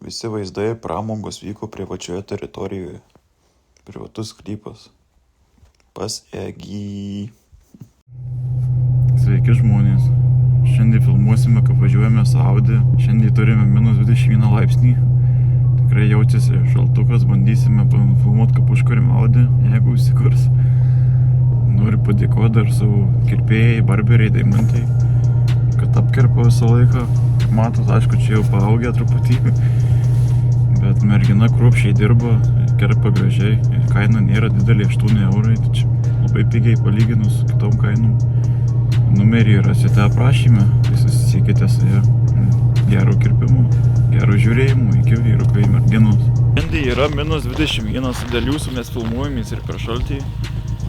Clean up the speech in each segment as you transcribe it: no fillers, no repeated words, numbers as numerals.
Visi vaizdai pramogos vyko privačioje teritorijoje. Privatus sklypas. Pas Egį. Sveiki žmonės. Šiandien filmuosime, kaip važiuojame su Audi. Šiandien turime -21 laipsnį. Tikrai jaučiasi šaltukas, bandysime filmuoti, kaip užkūrėme Audi, jeigu įsikurs. Noriu padėkoti dar savo kirpėjai, barberiai, Deimantai, kad apkerpa visą laiką. Kaip matot, aišku, čia jau paaugę truputį, bet mergina kruopščiai dirba, kerpa gražiai, kaina nėra didelė, 8 eurai, tai čia labai pigiai palyginus su kitom kainom. Numerį rasite aprašyme, tai susisiekite su ja. Gero kirpimo, gero žiūrėjimo, iki vyrukai merginos. Šiandien yra -21, dėl jūsų mes filmuojamės ir per šaltį.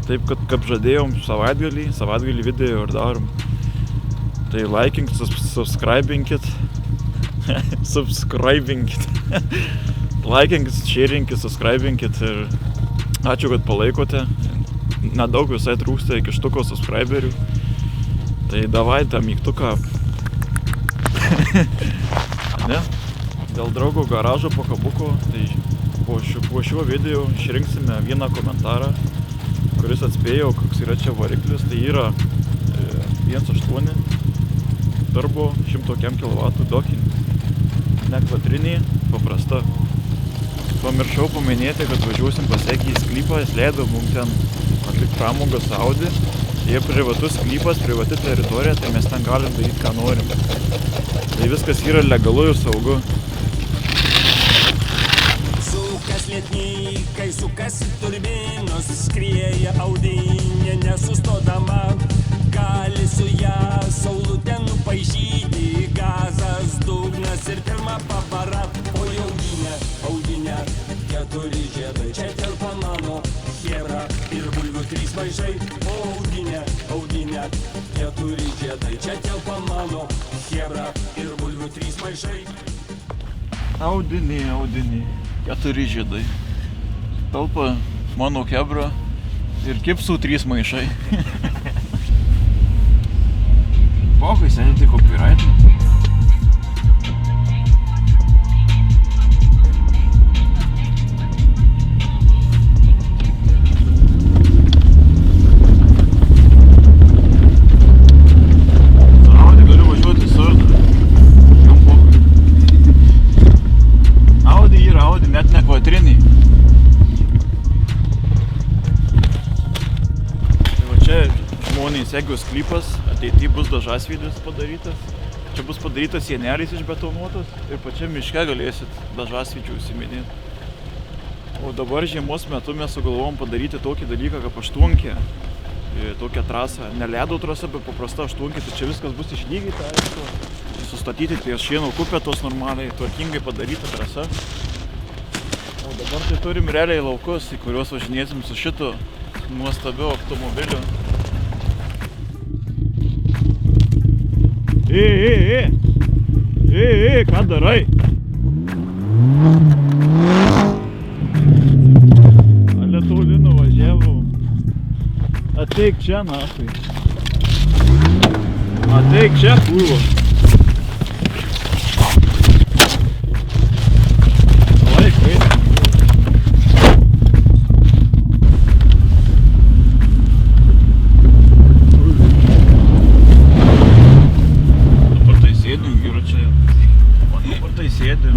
Taip, kad kaip žadėjom savaitgalį video ir darom. Tai likinkit, subscribinkit, likinkit, sharingit, subscribinkit ir ačiū, kad palaikote. Nedaug visai trūksta iki 100 subscriberių. Tai davai tą mygtuką. Ne? Dėl draugo garažo pakabuko, tai po šiuo video išrinksime vieną komentarą, kuris atspėjo, koks yra čia variklis. Tai yra 1.8 turbo 100 kW dokinė, ne kvatrinė, paprasta. Pamiršau paminėti, kad važiuosim pas Egį į sklypą, jis leido mums ten atlikti pramogą su Audi. Jie privatus sklypas, privati teritorija, tai mes ten galim daryti, ką norim. Tai viskas yra legalu ir saugu. Sukas lietniai, kai sukasi turbinos, skrieja Audinė nesustodama. Gali su ją saulutę nupaišyti, gazas, dugnas ir pirma pavara. Oi Audinė, 4 žiedai, čia telpa mano chebra ir bulvių 3 maišai. Audinė, 4 žiedai, čia telpa mano chebra ir bulvių 3 maišai. Audinė, 4 žiedai. Talpa mano chebra ir kipsų 3 maišai. Pokai sėdėti copyrightai. Audi galiu važiuoti visur. Jum pokai. Audi yra Audi, net ne kvatrinį. Tai va čia žmonės Egio sklypas. Ateity bus dažasvydis padarytas. Čia bus padarytas sienelės išbetonuotas ir pačiam miške galėsit dažasvydžių užsiminėti. O dabar žiemos metu mes sugalvojom padaryti tokį dalyką kaip aštuonkė. Tokią trasą, ne ledo trasa, bet paprasta aštuonkė. Tai čia viskas bus išlygyta, aišku. Sustatyti ties šieno kupetos normaliai, tvarkingai padaryta trasa. O dabar tai turim realiai laukus, į kuriuos važinėsim su šitu nuostabiu automobiliu. Ką darai? Ale toli nuvažiavau. Ateik čia, nafai. Ateik čia, kurva. Laikai. Sėdi.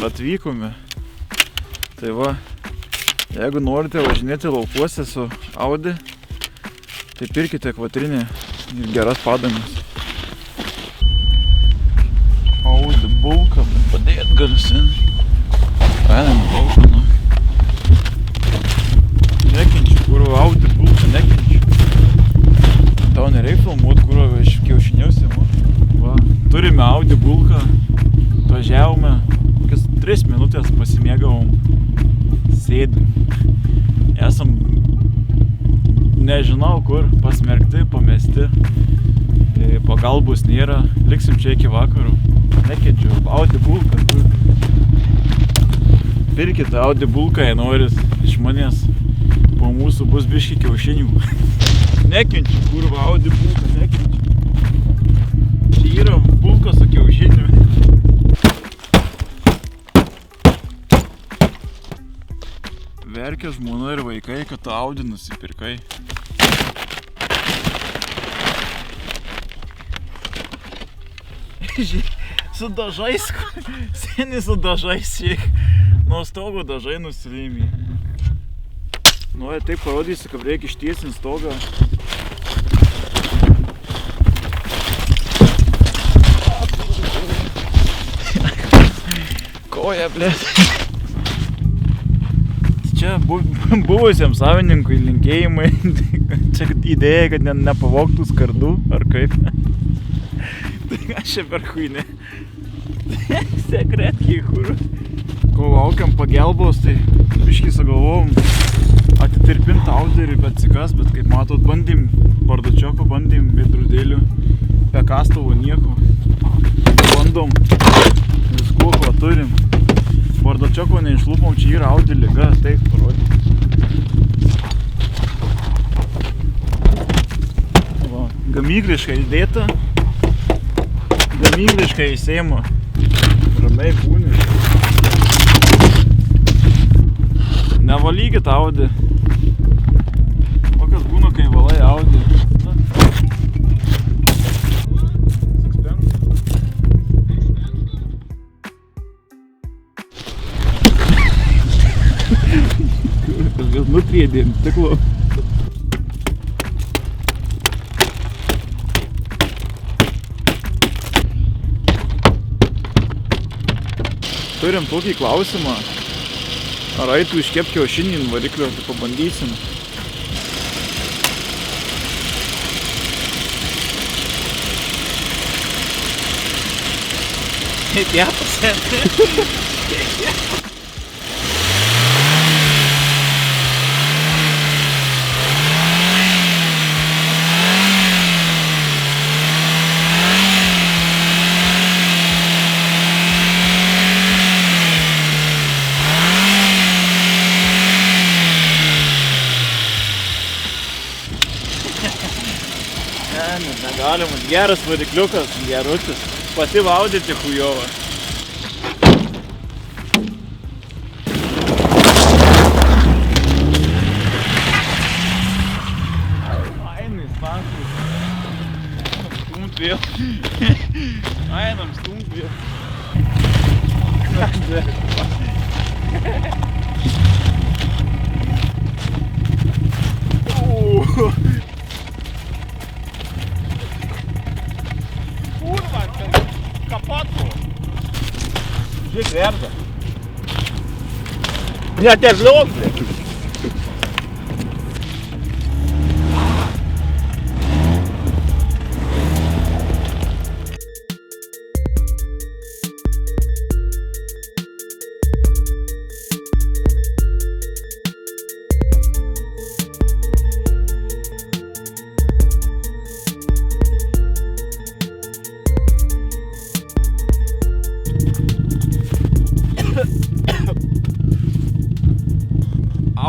Atvykome. Tai va, jeigu norite važinėti laukuose su Audi, tai pirkite kvatrinę ir geras padangas. Audi bulką, padėt galsin. Paėmėm bulką, nu. Nekenčiu, kuro Audi bulką, nekenčiu. Tau nereik filmuot, kuro iš kiaušiniausi. Va, turime Audi bulką, važiavome, kokias 3 minutės pasimėgavom, sėdim. Esam nežinau kur, pasmerkti, pamesti. Tai pagalbos nėra, liksim čia iki vakaro. Nekenčiu, Audi bulką. Pirkite Audi bulką, jei norit iš manęs. Po mūsų bus biški kiaušinių. Nekenčiu, kurva, Audi bulką, nekenčiu. Čia yra bulka su kiaušiniu. Verkia žmona ir vaikai, kad tu Audi nusipirkai. Su dažais, seni su dažais šiek. Nuo stogo dažai nusilėmė. Nu, taip parodysiu, kad reikia ištiesinti stogą. Koja, blėt. Čia buvusiam savininkui linkėjimai. Čia idėja, kad nepavogtų skardų, ar kaip. Tai aš čia per huinę. Sekretkiai, kur. Kol laukiam pagelbos, tai biškį sugalvom atitirpint Audi ir atsikas, bet kaip matot, bandym bardačioko, bandym veidrodėlių, be kastuvo nieko. Bandom viskuo, ko turim. Bardačioko neišlūpom, čia yra Audi liga, taip parodyti. Gamykliškai įdėta, gamykliškai įsėma. Ramiai būni. Nevalykit Audi. O kas būna, kai valai Audi? Kažkas nutriedė ant stiklo. Turim tokį klausimą. Ar eitų iškepti kiaušinį ant variklio, tai pabandysim. Kaip ją pasėti? Negalima, geras varikliukas, gerutis. Pati vaudyti chujova. Ainai, stankus. Stumt vėl. Ainam, stumt vėl. Žiūrėk, verda. Net ir liok, blėt.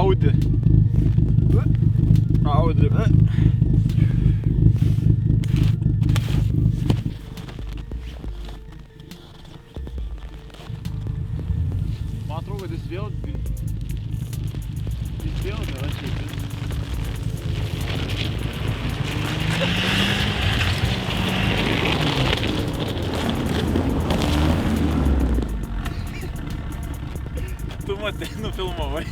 Audi. Audi. Man atrodo, kad jis vėl nėra šiaip. Tu matai, nufilmavai.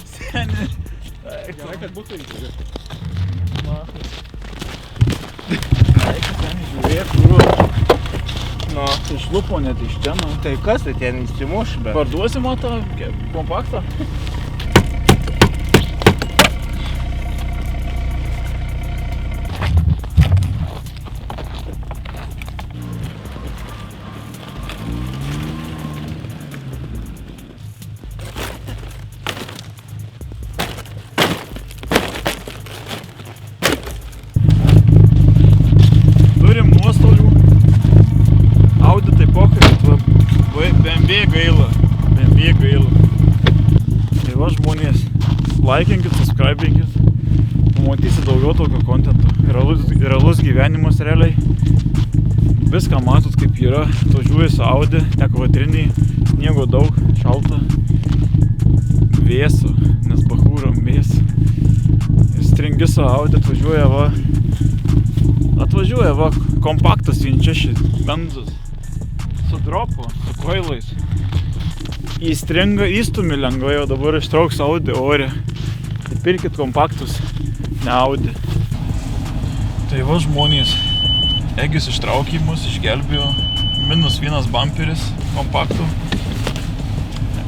Seni. Gerai, kad būtų įžiūrė. Ten žiūrėk, kur. Nu, Išlupo net iš čia, nu. tai kas, tai ten įsimuš, bet... Parduosim tą kompaktą. Turim nuostolių. Audi tai pokai, bet BMW gaila. BMW gaila. Tai va žmonės, laikinkit, subscribinkit. Pamatysit daugiau tokio kontento. Realus gyvenimas realiai. Viską matot kaip yra. Atvažiuoji su Audi, nekvatriniai, sniego daug, šalta. Vėsu, nes bachūram vėsu. Ir stringi su Audi atvažiuoja va, kompaktas Vinčeši, benzus. Su dropu, su koilais. Įstringa, įstumi lengvai, o dabar ištrauks Audi ore. Tai pirkit kompaktus, ne Audi. Tai va žmonės, Egis ištraukimus, išgelbėjo. -1 bumperis kompaktų.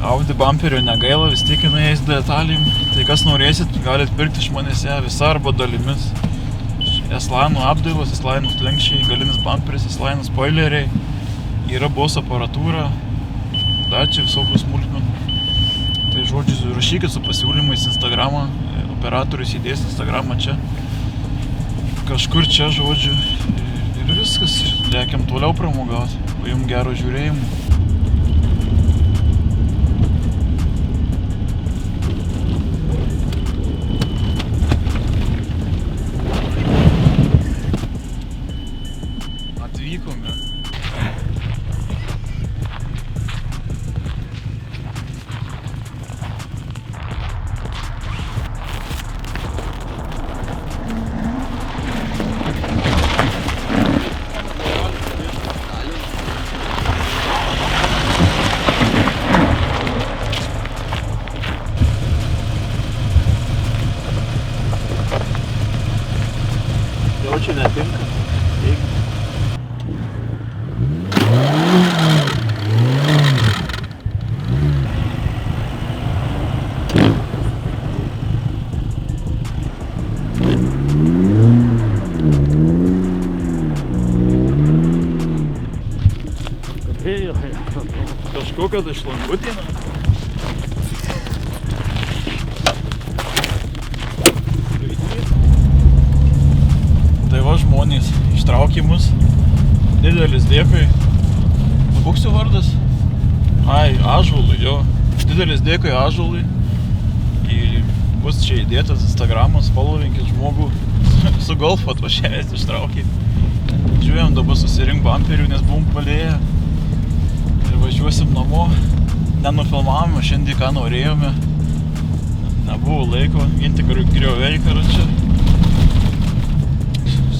Audi bumperio negaila, vis tiek jinai eis detalėm. Tai kas norėsit, galit pirkti iš manęs ją visą arba dalimis. S-Line apdailos, S-Line lenkščiai, galinis bumperis, S-Line spoileriai. Yra bos aparatūra, dačiai visokių smulkmenų. Tai žodžiu, rašykit su pasiūlymais Instagramą, operatorius įdės Instagramą čia. Kažkur čia žodžiu. Ir viskas, lėkiam toliau pramogauti. O jums gero žiūrėjimo. Atvykome. Jau čia netinka. Kažkokia tai šlangutina. Tai va žmonės, ištraukimus. Didelis dėkui. Koks jo vardas? Ai, Ąžuolui, jo. Didelis dėkui Ąžuolui. Bus čia įdėtas Instagramas, followinkit žmogų. Su Golfu atvažiavęs ištraukė. Žiūrėjom dabar susirink bumperių, nes buvom palėję. Ir važiuosim namo. Nenufilmavome šiandien ką norėjome. Nebuvo laiko, vien tik griovei karočią.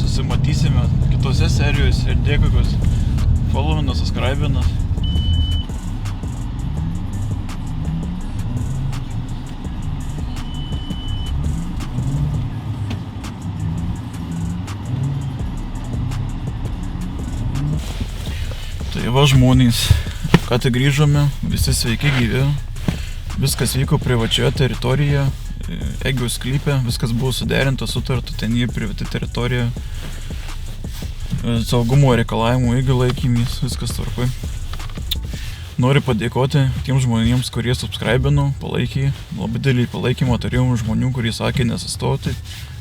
Susimatysime kitose serijose ir dėkui, kas followinat, subscribinat. Tai va žmonės, ką tik grįžome, visi sveiki gyvi. Viskas vyko privačioje teritorijoje, Egio sklype, viskas buvo suderinta, sutarta, ten jie privati teritorija. Saugumo reikalavimų irgi laikymės, viskas tvarkoj. Noriu padėkoti tiems žmonėms, kurie subscribino, palaikė. Labai didelį palaikymą turėjom žmonių, kurie sakė nesustoti,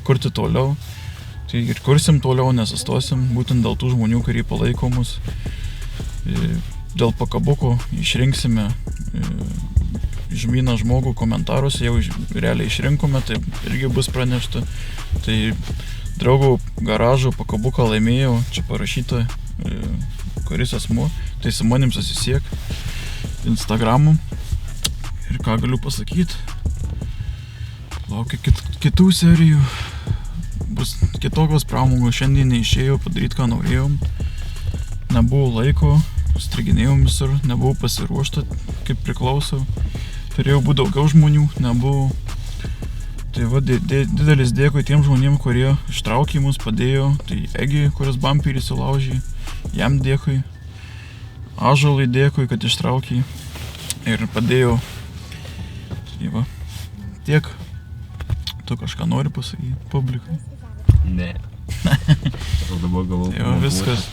kurti toliau. Tai ir kursim toliau, nesustosim, būtent dėl tų žmonių, kurie palaiko mus. Dėl pakabuko išrinksime žmyną žmogų komentaruose, jau realiai išrinkome, tai irgi bus pranešta. Tai draugo garažo pakabuką laimėjau, čia parašyta, kuris asmuo, tai su manim susisiek Instagramu. Ir ką galiu pasakyti, laukia kitų serijų, bus kitokios pramogos, šiandien neišėjau padaryti, ką norėjom. Nebuvo laiko, striginėjom visur, nebuvau pasiruošta, kaip priklauso. turėjo būti daugiau žmonių, nebuvo. Tai va, didelis dėkui tiem žmonėm, kurie ištraukė mus, padėjo. Tai Egi, kuris bamperį sulaužė, jam dėkui. Ąžuolui dėkui, kad ištraukė ir padėjo. Tai va, tiek. Tu kažką nori pasakyti publikai? Ne. Aš dabar galvoju. Tai va, viskas.